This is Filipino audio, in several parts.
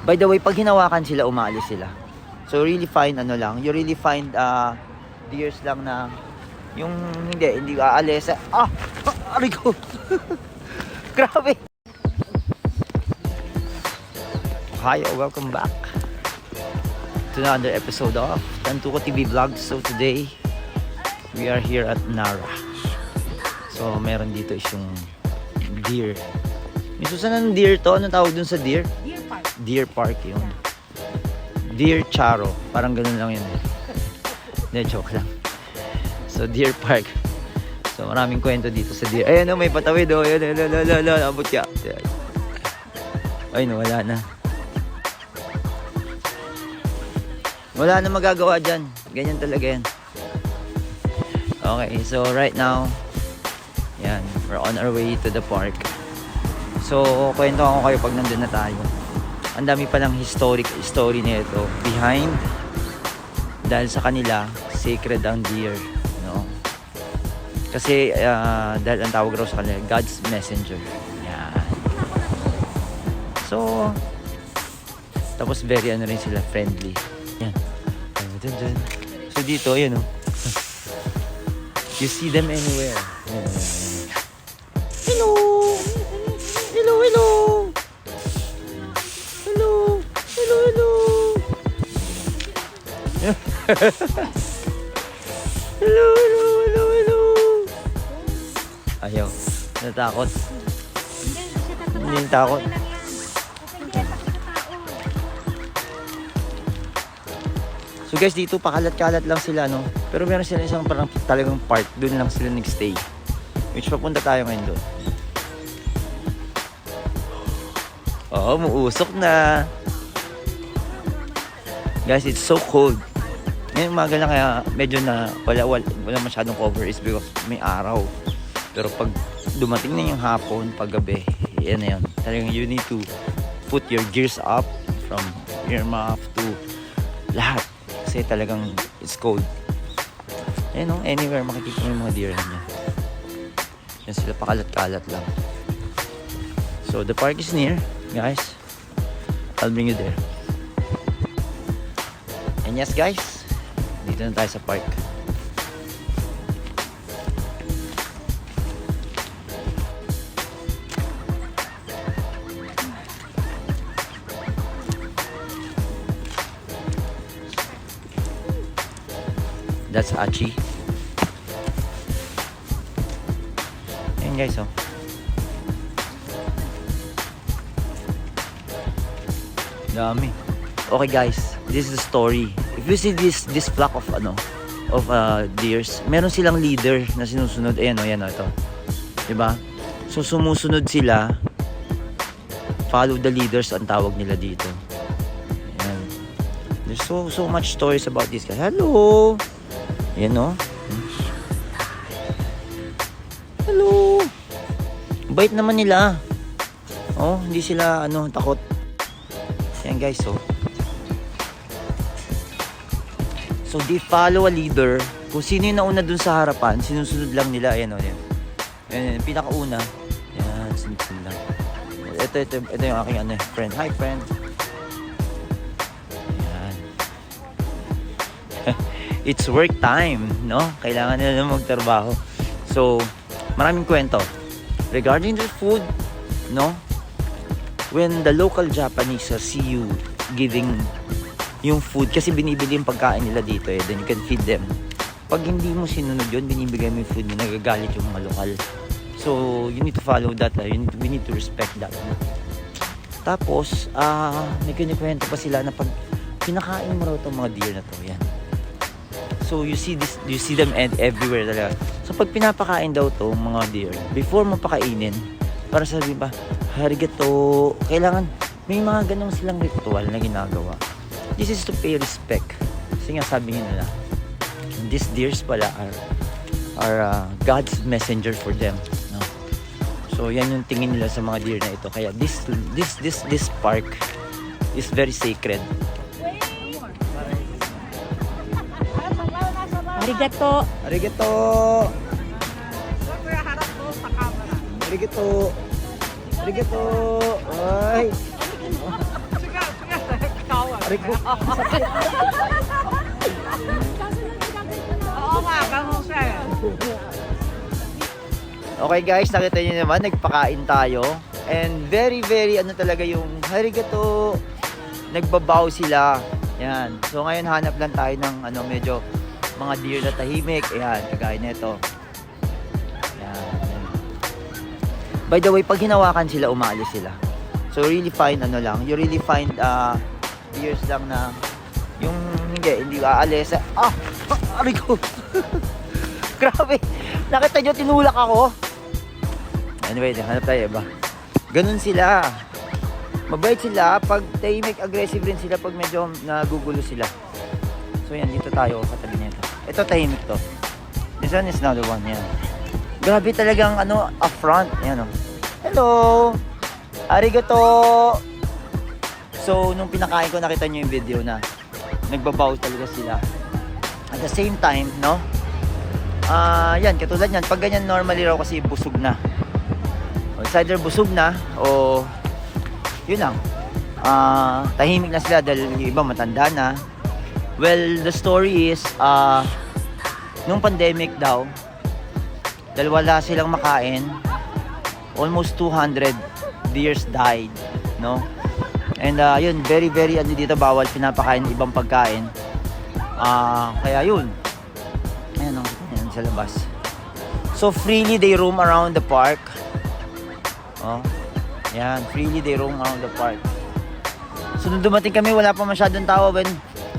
By the way, pag hinawakan sila, umaalis sila. So really find ano lang, you really find deers lang na yung hindi aalis. Aray ko. Grabe. Hi, welcome back to another episode of Tantuko TV Vlog. So today, we are here at Nara. So meron dito is yung deer. May susanan ng deer to. Ano tawag dun sa deer? Deer Park. Deer Park yun. Deer Charo. Parang ganun lang yun eh. Hindi, joke lang. So Deer Park. So maraming kwento dito sa deer. Ayan o, may patawid o. Ayan, abot ka. Ay, wala na. Wala na magagawa dyan. Ganyan talaga yan. Okay, so right now, yan, we're on our way to the park. So, kwento ako kayo pag nandun na tayo. Ang dami palang story nito behind. Dahil sa kanila, sacred ang deer. No? Kasi, dahil ang tawag raw sa kanila, God's messenger. Yan. So, tapos very ano rin sila, friendly. Yan. So dito, ayan o. You see them anywhere. Ayan. Hello! Hello, hello! Hello! Hello, hello! Hello, hello, hello, hello! Ayaw. Natakot. Hindi takot. So guys, dito pakalat-kalat lang sila, no? Pero meron sila isang parang talagang park. Doon lang sila nag-stay. Which papunta tayo ngayon doon. Oo, muusok na. Guys, it's so cold. Ngayon umaga lang kaya medyo na wala masyadong cover is because may araw. Pero pag dumating na yung hapon, pag gabi, yan na yun. Talagang you need to put your gears up from earmuff to lahat. Kasi talagang it's cold. Ayan o, anywhere makikita mo yung mga deer niya. Yan sila, pakalat-kalat lang. So the park is near, guys. I'll bring you there. And yes guys, dito na tayo sa park. That's Achi. Ayan guys, oh. Dami. Okay guys, this is the story. If you see this flock of deers, meron silang leader na sinusunod. Ayan oh, ito. 'Di ba? So sumusunod sila. Follow the leaders ang tawag nila dito. Ayan. There's so much stories about this guy. Hello. Yan o. Hello. Bait naman nila. Oh, hindi sila takot. Yan guys, oh. So they follow a leader. Kung sino yung nauna dun sa harapan, sinusunod lang nila. Ayan o, yan. Yan, pinakauna. Yan, sinusunod lang. Ito yung aking friend. Hi friend. It's work time, no? Kailangan nila na magtrabaho. So, maraming kwento. Regarding the food, no? When the local Japanese see you giving yung food, kasi binibili yung pagkain nila dito then you can feed them. Pag hindi mo sinunod yun, binibigay mo yung food mo, nagagalit yung mga lokal. So, you need to follow that. We need to respect that. No? Tapos, nagkinikwento pa sila na pag kinakain mo raw itong mga deer na to, yan. So you see them everywhere talaga. So pag pinapakain daw to mga deer, before mo pakainin, para sabihin pa, harigato, kailangan may mga ganun silang ritual na ginagawa. This is to pay respect. Kasi nga sabi nila, these deers pala are God's messenger for them. No? So yan yung tingin nila sa mga deer na ito. Kaya this park is very sacred. Arigato. Arigato. Arigato. Arigato. Ay. Aray ko. Oo nga, ganun siya. Okay guys, nakita niyo naman, nagpakain tayo. And very ano talaga yung arigato. Nagbabaw sila. Yan. So ngayon hanap lang tayo ng medyo mga deer na tahimik. Ayan, kagaya nito. Yan. By the way, pag hinawakan sila, umaalis sila. So really find you really find deers lang na yung hindi aalis. Aray ko. Grabe. Nakita nyo, tinulak ako. Anyway, hanap tayo iba. Ganun sila. Mabait sila. Pag tahimik, aggressive rin sila pag medyo nagugulo sila. So yan, dito tayo katabi nito. Ito tahimik to. This one is another one. Yan. Grabe talagang upfront. Yan o. Hello! Arigato! So, nung pinakain ko, nakita nyo yung video na nagbabaw talaga sila. At the same time, no? Yan, katulad yan. Pag ganyan, normally raw kasi busog na. O, it's either busog na, o yun lang. Tahimik na sila dahil yung iba matanda na. Well, the story is, nung pandemic daw, dahil wala silang makain, almost 200 deers died, no? And yun, very dito bawal pinapakain ibang pagkain. Kaya yun. Ayan o, ayan sa labas. So freely they roam around the park. Oh. Yan, freely they roam around the park. So nung dumating kami, wala pa masyadong tao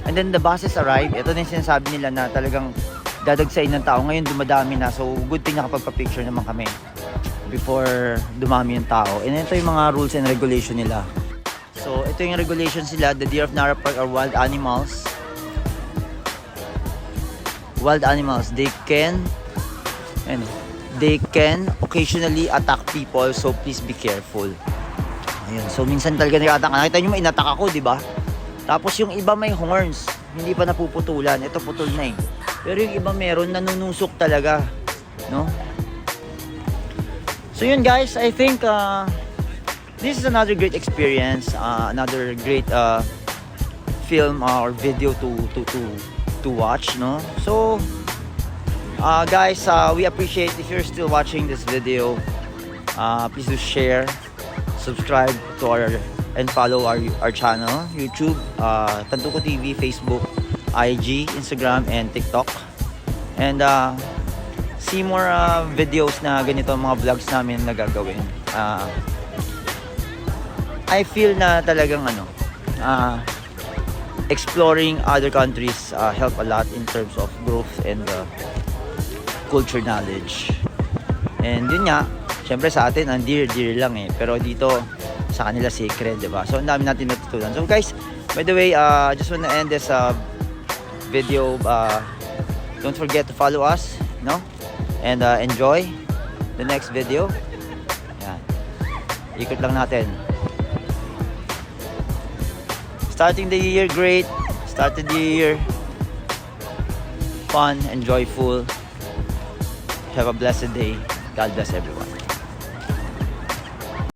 and then the buses arrived. Ito na yung sinasabi nila na talagang dadagsain ng tao. Ngayon dumadami na. So good thing nakapagpa-picture naman kami before dumami yung tao. And ito yung mga rules and regulation nila. So ito yung regulations nila. The deer of Nara Park are wild animals. Wild animals. They can occasionally attack people. So please be careful. Ayun. So minsan talaga nag-attack. Nakita nyo, inattack ako, di ba? Tapos yung iba may horns. Hindi pa napuputulan. Ito putol na eh. Pero yung iba meron, nanunusok talaga. No? So yun guys, I think this is another great experience, another great film or video to watch, no? So guys, we appreciate if you're still watching this video. Please do share, subscribe to and follow our channel, YouTube, Tantuko TV, Facebook, IG, Instagram, and TikTok. And see more videos na ganito, mga vlogs namin na gagawin. I feel na talagang exploring other countries help a lot in terms of growth and culture knowledge. And yun nga, syempre sa atin ang deer lang eh, pero dito sa kanila sacred, diba? So ang dami natin natutunan. So guys, by the way, just wanna end this video. Don't forget to follow us, no? And enjoy the next video. Yan. Ikot lang natin. Starting the year great. Started the year fun and joyful. Have a blessed day. God bless everyone.